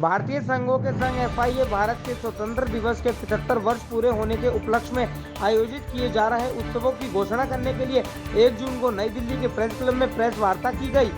भारतीय संघों के संघ FIA भारत के स्वतंत्र दिवस के 75 वर्ष पूरे होने के उपलक्ष्य में आयोजित किए जा रहे उत्सवों की घोषणा करने के लिए 1 जून को नई दिल्ली के प्रेस क्लब में प्रेस वार्ता की गई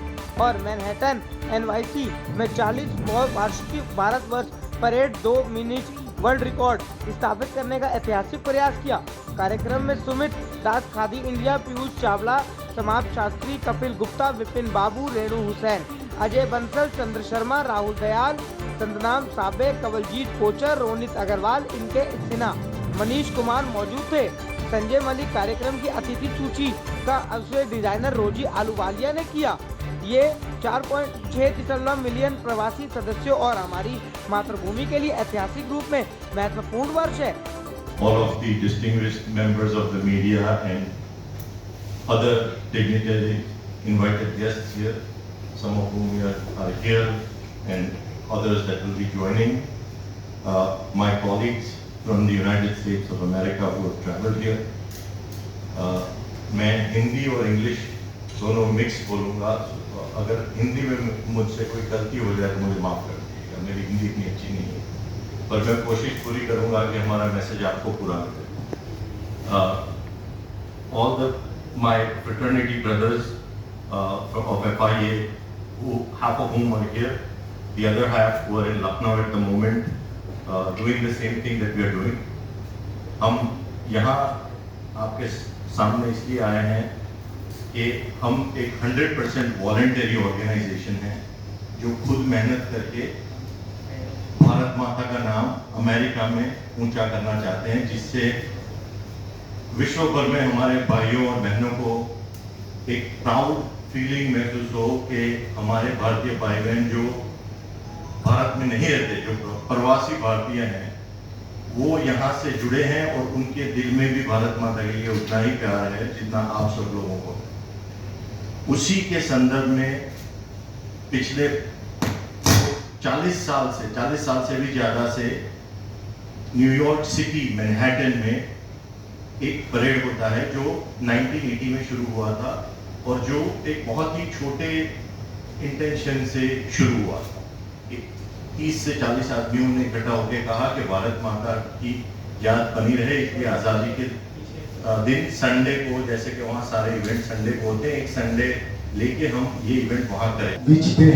और मैनहट्टन NYC में 40 वार्षिक भारत वर्ष परेड 2 मिनट वर्ल्ड रिकॉर्ड स्थापित करने का ऐतिहासिक प्रयास किया। कार्यक्रम में सुमित दास, खादी इंडिया, पीयूष चावला, समाप्त शास्त्री, कपिल गुप्ता, विपिन बाबू, रेणु हुसैन, अजय बंसल, चंद्र शर्मा, राहुल दयाल, संतनाम साबे, कवलजीत कोचर, रोनित अग्रवाल, इनके सिन्हा, मनीष कुमार मौजूद थे। संजय मलिक कार्यक्रम की अतिथि सूची का अवसर डिजाइनर रोजी आलूवालिया ने किया। ये 4.6 मिलियन प्रवासी सदस्यों और हमारी मातृभूमि के लिए ऐतिहासिक रूप में महत्वपूर्ण वर्ष है। All of the distinguished members of the media and other dignitaries, invited guests here, some of whom are here and others that will be joining, my colleagues from the United States of America who have traveled here. मैं हिंदी और English दोनों mix बोलूँगा। अगर हिंदी में मुझसे कोई गलती हो जाए तो मुझे माफ़ कर दीजिएगा, मेरी हिंदी इतनी अच्छी नहीं है, पर मैं कोशिश पूरी करूँगा कि हमारा मैसेज आपको पूरा मिले। All my fraternity brothers of FIA, half of whom are here, the other half who are in Lucknow at the moment, doing the same thing that we are doing. हम यहाँ आपके सामने इसलिए आए हैं कि हम एक 100% वॉलंटरी ऑर्गेनाइजेशन है जो खुद मेहनत करके भारत माता का नाम अमेरिका में ऊंचा करना चाहते हैं, जिससे विश्व भर में हमारे भाइयों और बहनों को एक प्राउड फीलिंग महसूस हो कि हमारे भारतीय भाई बहन जो भारत में नहीं रहते, जो प्रवासी भारतीय हैं, वो यहाँ से जुड़े हैं और उनके दिल में भी भारत माता के लिए उतना ही प्यार है जितना आप सब लोगों को। उसी के संदर्भ में पिछले 40 साल से भी ज़्यादा से न्यूयॉर्क सिटी मैनहट्टन में एक परेड होता है जो 1980 में शुरू हुआ था और जो एक बहुत ही छोटे इंटेंशन से शुरू हुआ था। 30 से 40 आदमियों ने इकट्ठा होकर कहा कि भारत माता की याद बनी रहे, इसलिए आज़ादी के दिन संडे को, जैसे कि वहाँ सारे इवेंट संडे को होते हैं, एक संडे लेके हम ये इवेंट वहाँ करें। Which they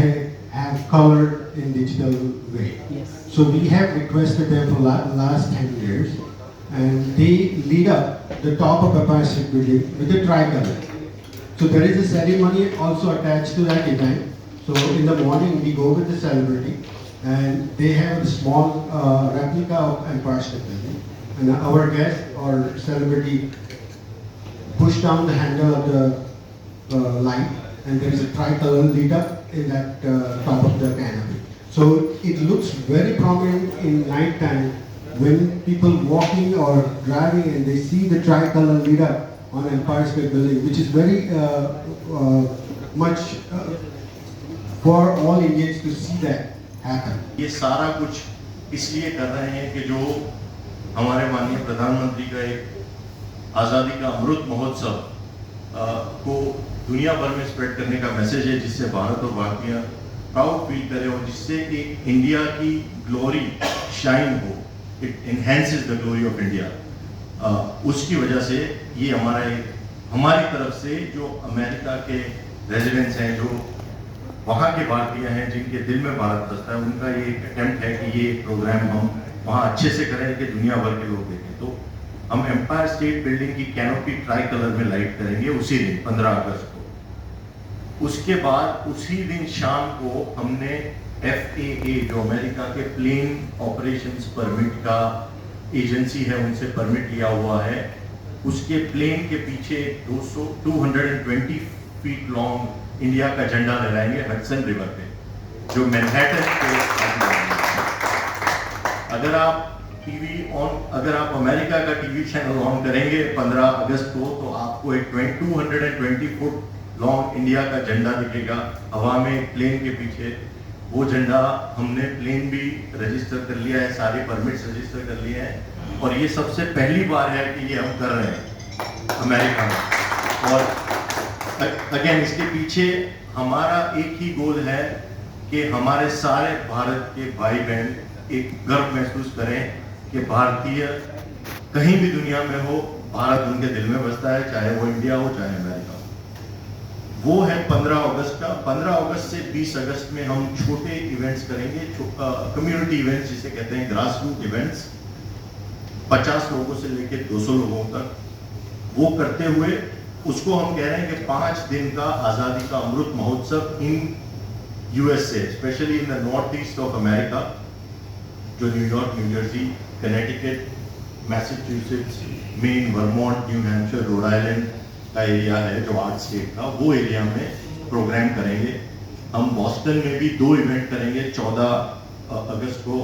have covered in digital way. Yes. So we have requested them for last 10 years, and they lead up the top of Empire State Building with a tricolor. So there is a ceremony also attached to that event. So in the morning we go with the celebrity, and they have a small replica of Empire State Building, and our guest or celebrity push down the handle of the light, and there is a tricolor lit up in that top of the canopy. So it looks very prominent in night time when people walking or driving and they see the tricolor lit up on Empire State Building, which is very much for all Indians to see that happen. ये सारा कुछ इसलिए कर रहे हैं कि जो हमारे माननीय प्रधानमंत्री का एक आज़ादी का अमृत महोत्सव को दुनिया भर में स्प्रेड करने का मैसेज है, जिससे भारत और भारतीय प्राउड फील करें और जिससे एक इंडिया की ग्लोरी शाइन हो, it enhances the glory of India. उसकी वजह से ये हमारी तरफ से जो अमेरिका के रेजिडेंट्स हैं, जो वहाँ के भारतीय हैं जिनके दिल में भारत बसता है, उनका ये एक अटेम्प्ट है कि ये प्रोग्राम हम वहाँ अच्छे से करें कि दुनिया भर के लोग देखें। तो हम एम्पायर स्टेट बिल्डिंग की कैनोपी ट्राई कलर में लाइट करेंगे उसी दिन 15 अगस्त को। उसके बाद उसी दिन शाम को हमने FAA जो अमेरिका के प्लेन ऑपरेशंस परमिट का एजेंसी है, उनसे परमिट लिया हुआ है, उसके प्लेन के पीछे 220 फीट लॉन्ग इंडिया का झंडा लहराएंगे हडसन रिवर पे, जो मैनहट्टन के। अगर आप अमेरिका का टीवी चैनल ऑन करेंगे 15 अगस्त को, तो आपको एक 220 फुट लॉन्ग इंडिया का झंडा दिखेगा हवा में प्लेन के पीछे। वो झंडा हमने प्लेन भी रजिस्टर कर लिया है, सारे परमिट्स रजिस्टर कर लिए हैं, और ये सबसे पहली बार है कि ये हम कर रहे हैं अमेरिका में। और अगेन इसके पीछे हमारा एक ही गोल है कि हमारे सारे भारत के भाई बहन एक गर्व महसूस करें कि भारतीय कहीं भी दुनिया में हो, भारत उनके दिल में बसता है, चाहे वो इंडिया हो चाहे अमेरिका हो। वो है 15 अगस्त का। 15 अगस्त से 20 अगस्त में हम छोटे इवेंट्स करेंगे, कम्युनिटी इवेंट्स जिसे कहते हैं, ग्रास रूट इवेंट्स, 50 लोगों से लेकर 200 लोगों तक। वो करते हुए उसको हम कह रहे हैं कि 5 दिन का आज़ादी का Amrit Mahotsav in USA, specially in the north east of America, जो New York, New Jersey, Connecticut, Massachusetts, Maine, Vermont, New Hampshire, Rhode Island का एरिया है जो 8 स्टेट का, वो एरिया में प्रोग्राम करेंगे। हम बॉस्टन में भी 2 इवेंट करेंगे 14 अगस्त को।